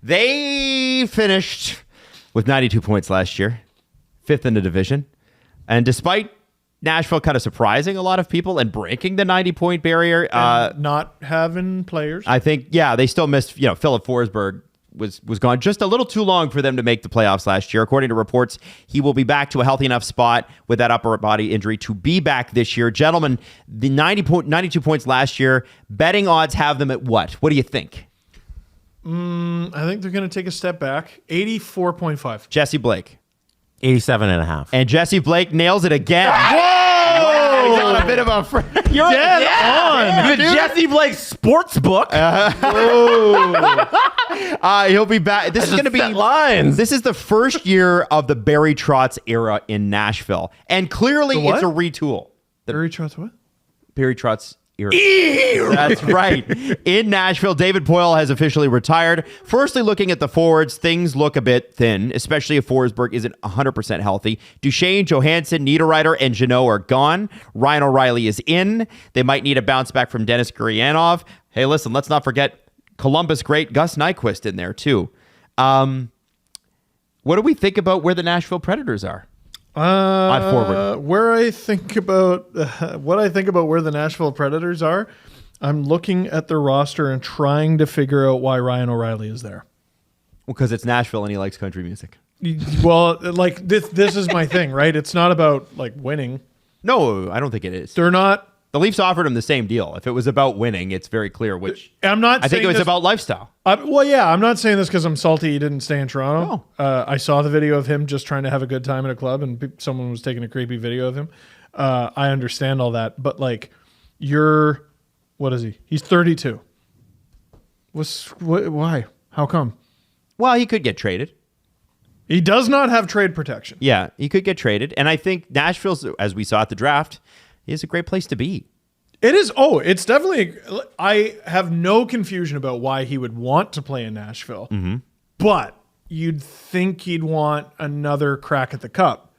They finished with 92 points last year, 5th in the division. And despite Nashville kind of surprising a lot of people and breaking the 90-point barrier, not having players, I think, they still missed, Philip Forsberg was gone just a little too long for them to make the playoffs last year. According to reports, he will be back to a healthy enough spot with that upper body injury to be back this year. Gentlemen, the 92 points last year, betting odds have them at what? What do you think? I think they're going to take a step back. 84.5. Jesse Blake. 87.5. And Jesse Blake nails it again. Whoa! He's on a bit of a... You're dead on. The Jesse Blake sports book. He'll be back. This is going to be lines. This is the first year of the Barry Trotz era in Nashville, and clearly it's a retool. Barry Trotz what? Barry Trotz era. That's right. In Nashville, David Poile has officially retired. Firstly, looking at the forwards, things look a bit thin, especially if Forsberg isn't 100% healthy. Duchesne, Johansson, Niederreiter, and Jeannot are gone. Ryan O'Reilly is in. They might need a bounce back from Denis Gurianov. Hey, listen, let's not forget Columbus great Gus Nyquist in there too. What do we think about where the Nashville Predators are? On forward. Where I think about what I think about where the Nashville Predators are, I'm looking at their roster and trying to figure out why Ryan O'Reilly is there. Well, because it's Nashville and he likes country music. Well, like this is my thing, right? It's not about like winning. No, I don't think it is. They're not. The Leafs offered him the same deal. If it was about winning, it's very clear which. I'm not. I think it was about lifestyle. Well, yeah, I'm not saying this because I'm salty he didn't stay in Toronto. No. I saw the video of him just trying to have a good time at a club, and someone was taking a creepy video of him. I understand all that, but like, what is he? He's 32. Why? How come? Well, he could get traded. He does not have trade protection. Yeah, he could get traded, and I think Nashville's, as we saw at the draft, is a great place to be. It is. Oh, it's definitely. I have no confusion about why he would want to play in Nashville, but you'd think he'd want another crack at the cup,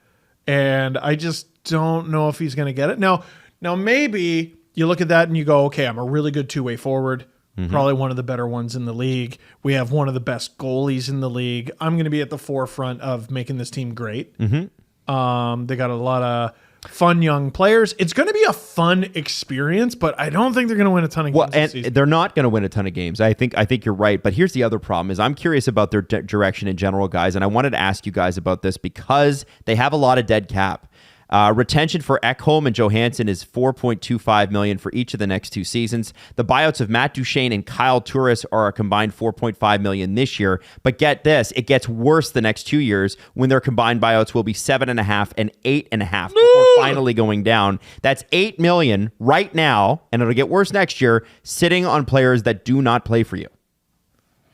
and I just don't know if he's going to get it. Now, maybe you look at that and you go, okay, I'm a really good two-way forward, probably one of the better ones in the league. We have one of the best goalies in the league. I'm going to be at the forefront of making this team great. They got a lot of fun young players. It's going to be a fun experience, but I don't think they're going to win a ton of games this season. They're not going to win a ton of games. I think you're right. But here's the other problem is I'm curious about their direction in general, guys. And I wanted to ask you guys about this because they have a lot of dead cap. Retention for Ekholm and Johansson is $4.25 million for each of the next 2 seasons. The buyouts of Matt Duchesne and Kyle Turris are a combined $4.5 million this year. But get this, it gets worse the next 2 years when their combined buyouts will be 7.5 and 8.5 before finally going down. That's $8 million right now, and it'll get worse next year, sitting on players that do not play for you.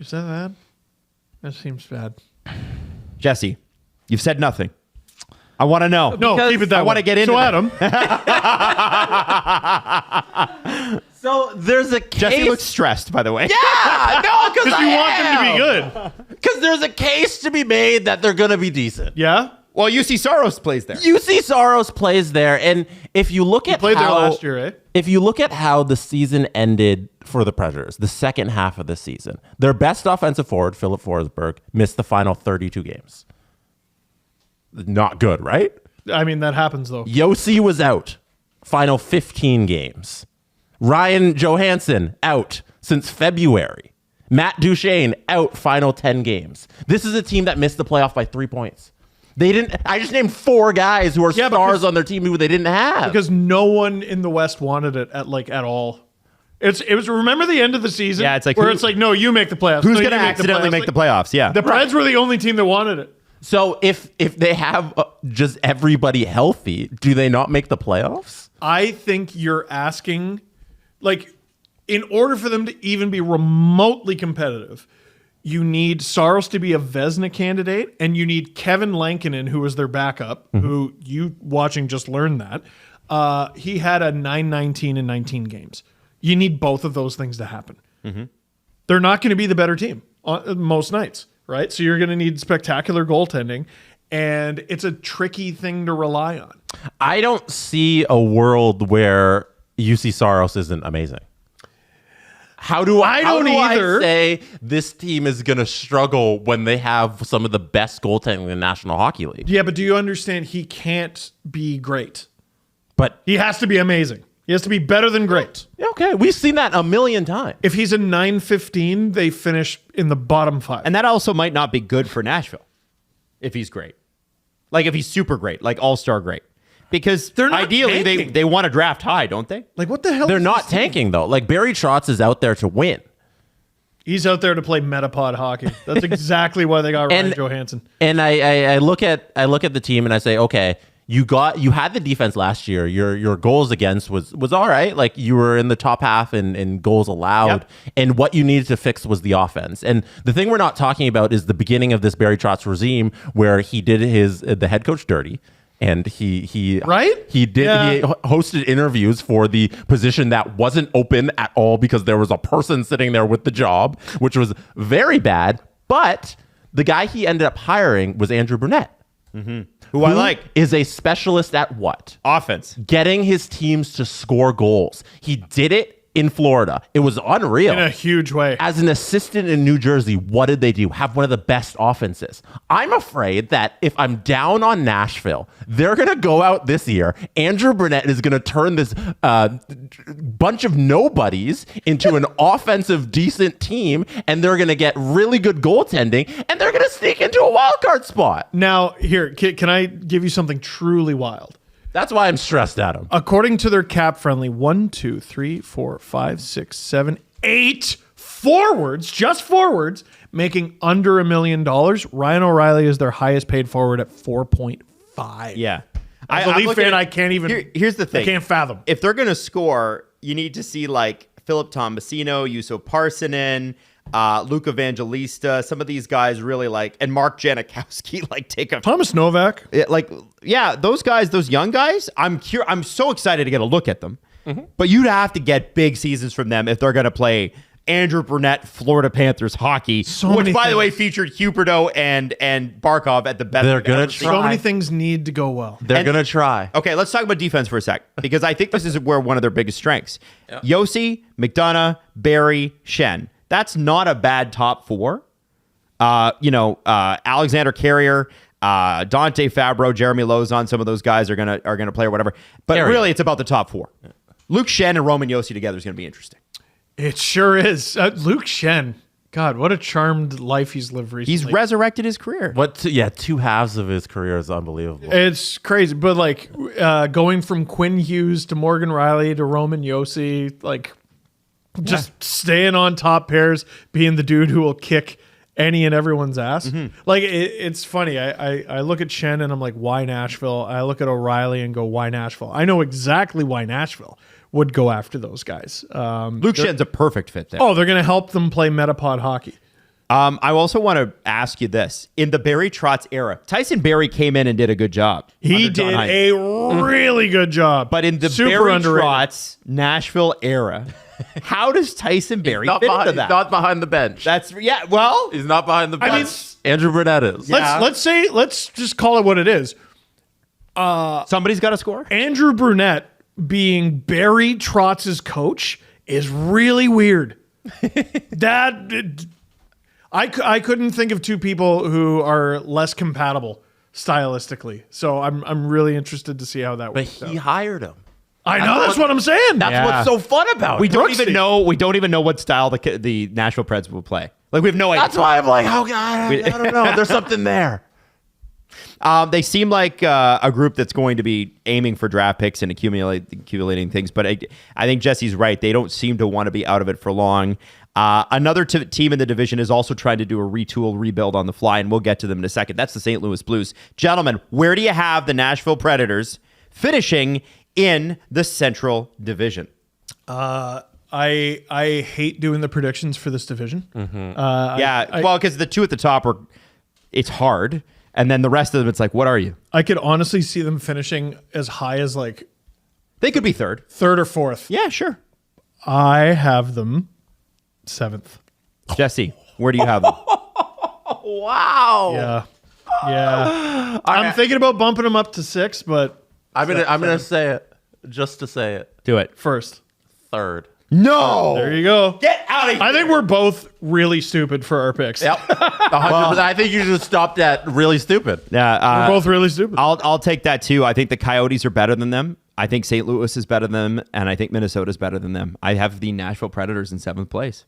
Is that bad? That seems bad. Jesse, you've said nothing. I want to know. No, keep it that way. I want to get into Adam. So there's a case. Jesse looks stressed, by the way. Yeah, no, because you want them to be good. Because there's a case to be made that they're going to be decent. Yeah? Well, UC Saros plays there. UC Saros plays there, and if you look at played how, there last year, eh? If you look at how the season ended for the Predators, the second half of the season, their best offensive forward, Philip Forsberg, missed the final 32 games. Not good, right? I mean, that happens, though. Yossi was out. Final 15 games. Ryan Johansson out since February. Matt Duchesne out final 10 games. This is a team that missed the playoff by 3 points. They didn't. I just named 4 guys who are stars on their team who they didn't have. Because no one in the West wanted it at all. It was remember the end of the season? Yeah, it's like it's like, no, you make the playoffs. Who's going to accidentally make the playoffs? Yeah. The Preds were the only team that wanted it. So if they have just everybody healthy, do they not make the playoffs? I think you're asking, like, in order for them to even be remotely competitive, you need Saros to be a Vezina candidate, and you need Kevin Lankinen, who was their backup, who you watching just learned that. He had a 9-19 in 19 games. You need both of those things to happen. They're not going to be the better team on most nights. Right? So you're going to need spectacular goaltending, and it's a tricky thing to rely on. I don't see a world where UC Saros isn't amazing. How do I either. say this team is going to struggle when they have some of the best goaltending in the National Hockey League? Yeah, but do you understand he can't be great? But He has to be amazing. He has to be better than great. okay, we've seen that a million times. If he's a 915, they finish in the bottom 5. And that also might not be good for Nashville if he's great. Like if he's super great, like all-star great. Because They're not ideally tanking. they want to draft high, don't they? Like, what the hell? They're is not this team? tanking though. Like Barry Trotz is out there to win. He's out there to play Metapod hockey. That's exactly why they got Ryan And- Johansson. And I look at the team and I say, okay, you had the defense last year. Your goals against was all right. Like you were in the top half in goals allowed. Yep. And what you needed to fix was the offense. And the thing we're not talking about is the beginning of this Barry Trotz regime where he did the head coach dirty. And he Right? he did Yeah. he hosted interviews for the position that wasn't open at all because there was a person sitting there with the job, which was very bad. But the guy he ended up hiring was Andrew Brunette. Who I like. Is a specialist at what? Offense. Getting his teams to score goals. He did it in Florida. It was unreal. In a huge way. As an assistant in New Jersey, what did they do? Have one of the best offenses. I'm afraid that if I'm down on Nashville, they're going to go out this year. Andrew Brunette is going to turn this bunch of nobodies into an offensive, decent team, and they're going to get really good goaltending, and they're going to sneak into a wild card spot. Now, here, can I give you something truly wild? That's why I'm stressed at him. According to their cap friendly, 1, 2, 3, 4, 5, 6, 7, 8 forwards, just forwards, making under $1 million. Ryan O'Reilly is their highest paid forward at 4.5. Yeah. As a I'm Leaf looking fan, at- I can't even. Here's the thing. I can't fathom. If they're going to score, you need to see like Philip Tomasino, Juuso Parssinen, Luke Evangelista, some of these guys really like, and Mark Janikowski like take a Thomas Novak. those guys, those young guys. I'm so excited to get a look at them. But you'd have to get big seasons from them if they're going to play Andrew Brunette, Florida Panthers hockey, So which many by the way things. featured Huberdeau and Barkov at the best. They're we've gonna ever seen. So Try. many things need to go well. They're going to try. Okay, let's talk about defense for a sec because I think this is where one of their biggest strengths. Yossi, McDonough, Barry, Shen. That's not a bad top 4. Alexander Carrier, Dante Fabro, Jeremy Lozon. Some of those guys are gonna play or whatever. But Carrier. really, it's about the top 4. Luke Shen and Roman Yossi together is gonna be interesting. It sure is. Luke Shen. God, what a charmed life he's lived recently. He's resurrected his career. Two halves of his career is unbelievable. It's crazy, but like going from Quinn Hughes to Morgan Riley to Roman Yossi, like just staying on top pairs, being the dude who will kick any and everyone's ass. Like it's funny. I look at Shen and I'm like, why Nashville? I look at O'Reilly and go, why Nashville? I know exactly why Nashville would go after those guys. Luke Shen's a perfect fit there. Oh, they're going to help them play Metapod hockey. I also want to ask you this. In the Barry Trotz era, Tyson Barrie came in and did a good job. He under John did Hine. a really good job. But in the Super Barry underrated. Trotz Nashville era, how does Tyson Barrie Not fit into behind, that? not behind the bench. That's well. He's not behind the bench. mean, Andrew Brunette is. Yeah. Let's just call it what it is. Somebody's got to score. Andrew Brunette being Barry Trotz's coach is really weird. I couldn't think of two people who are less compatible stylistically. So I'm really interested to see how that But works he out. hired him. I know that's what I'm saying. That's Yeah. what's so fun about We it. don't Brooksy. even know. We don't even know what style the Nashville Preds will play. Like we have no idea. That's why I'm like, oh God, I don't know. There's something there. They seem like a group that's going to be aiming for draft picks and accumulating things. But I think Jesse's right. They don't seem to want to be out of it for long. Another team in the division is also trying to do a retool, rebuild on the fly, and we'll get to them in a second. That's the St. Louis Blues. Gentlemen, where do you have the Nashville Predators finishing in the Central Division? I hate doing the predictions for this division. Because the two at the top it's hard. And then the rest of them, it's like, what are you? I could honestly see them finishing as high as like They could be third. third or fourth. Yeah, sure. I have them seventh. Jesse, where do you have them? Wow. Yeah. I'm thinking about bumping them up to 6, but I'm gonna say it just to say it. Do it. first. Third. No. There you go. Get out of here. I think we're both really stupid for our picks. Yep. 100%. I think you just stopped at really stupid. Yeah, We're both really stupid. I'll take that too. I think the Coyotes are better than them. I think St. Louis is better than them, and I think Minnesota is better than them. I have the Nashville Predators in 7th place.